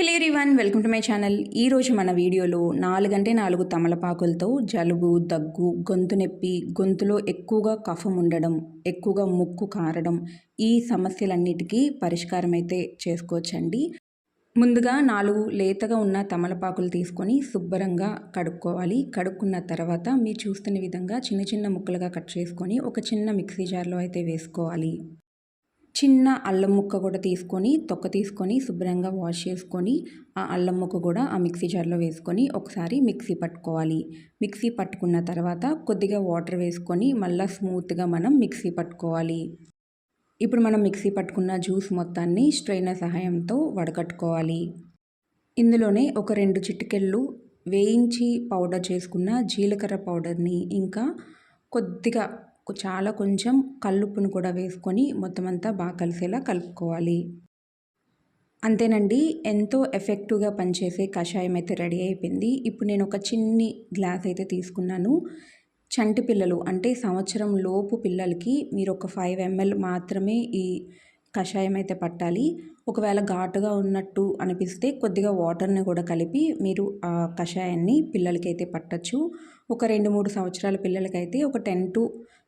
Hello everyone, welcome to my channel. ఈరోజు మన వీడియోలో 4 అంటే 4 తమలపాకులతో జలుబు, దగ్గు, గొంతు నొప్పి, గొంతులో ఎక్కువగా కఫం ఉండడం, ఎక్కువగా ముక్కు కారడం, ఈ సమస్యలన్నిటికీ పరిష్కారం అయితే చేసుకోవచ్చండి. ముందుగా 4 లేతగా ఉన్న తమలపాకులు తీసుకొని శుభ్రంగా కడుక్కోవాలి. కడుక్కున్న తర్వాత మీరు చూస్తున్న విధంగా చిన్న చిన్న ముక్కలుగా కట్ చేసుకొని ఒక చిన్న మిక్సీ జార్లో అయితే వేసుకోవాలి. చిన్న అల్లం ముక్క కూడా తీసుకొని తొక్క తీసుకొని శుభ్రంగా వాష్ చేసుకొని ఆ అల్లం ముక్క కూడా ఆ మిక్సీ జార్లో వేసుకొని ఒకసారి మిక్సీ పట్టుకోవాలి. మిక్సీ పట్టుకున్న తర్వాత కొద్దిగా వాటర్ వేసుకొని మళ్ళీ స్మూత్గా మనం మిక్సీ పట్టుకోవాలి. ఇప్పుడు మనం మిక్సీ పట్టుకున్న జ్యూస్ మొత్తాన్ని స్ట్రైనర్ సహాయంతో వడకట్టుకోవాలి. ఇందులోనే ఒక 2 చిటికెళ్ళు వేయించి పౌడర్ చేసుకున్న జీలకర్ర పౌడర్ని ఇంకా కొద్దిగా చాలా కొంచెం కల్లుప్పును కూడా వేసుకొని మొత్తం అంతా బాగా కలిసేలా కలుపుకోవాలి. అంతేనండి, ఎంతో ఎఫెక్టివ్గా పనిచేసే కషాయం అయితే రెడీ అయిపోయింది. ఇప్పుడు నేను ఒక చిన్ని గ్లాస్ అయితే తీసుకున్నాను. చంటి పిల్లలు అంటే సంవత్సరం లోపు పిల్లలకి మీరు ఒక 5 ml మాత్రమే ఈ కషాయం అయితే పట్టాలి. ఒకవేళ ఘాటుగా ఉన్నట్టు అనిపిస్తే కొద్దిగా వాటర్ని కూడా కలిపి మీరు ఆ కషాయాన్ని పిల్లలకైతే పట్టచ్చు. ఒక 2-3 సంవత్సరాల పిల్లలకైతే ఒక 10 to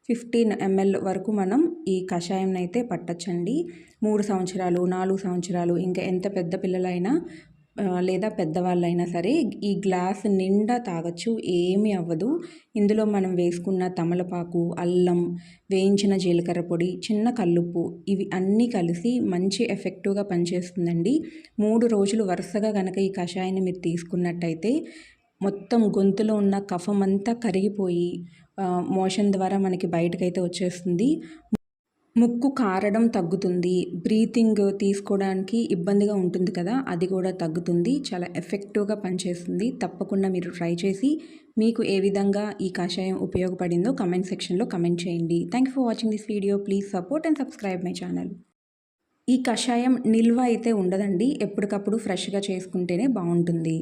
15 ml వరకు మనం ఈ కషాయం అయితే పట్టచ్చండి. 3 సంవత్సరాలు, 4 సంవత్సరాలు, ఇంకా ఎంత పెద్ద పిల్లలైనా లేదా పెద్దవాళ్ళైనా సరే ఈ గ్లాస్ నిండా తాగొచ్చు, ఏమీ అవ్వదు. ఇందులో మనం వేసుకున్న తమలపాకు, అల్లం, వేయించిన జీలకర్ర పొడి, చిన్న కల్లుప్పు ఇవి అన్నీ కలిసి మంచి ఎఫెక్టివ్గా పనిచేస్తుందండి. 3 రోజులు వరుసగా కనుక ఈ కషాయాన్ని మీరు తీసుకున్నట్టయితే మొత్తం గొంతులో ఉన్న కఫం అంతా కరిగిపోయి మోషన్ ద్వారా మనకి బయటకైతే వచ్చేస్తుంది. ముక్కు కారడం తగ్గుతుంది. బ్రీతింగ్ తీసుకోవడానికి ఇబ్బందిగా ఉంటుంది కదా, అది కూడా తగ్గుతుంది. చాలా ఎఫెక్టివ్గా పనిచేస్తుంది. తప్పకుండా మీరు ట్రై చేసి మీకు ఏ విధంగా ఈ కషాయం ఉపయోగపడిందో కమెంట్ సెక్షన్లో కమెంట్ చేయండి. Thank you for watching this video. Please support and subscribe my channel. ఈ కషాయం నిల్వ అయితే ఉండదండి, ఎప్పటికప్పుడు ఫ్రెష్గా చేసుకుంటేనే బాగుంటుంది.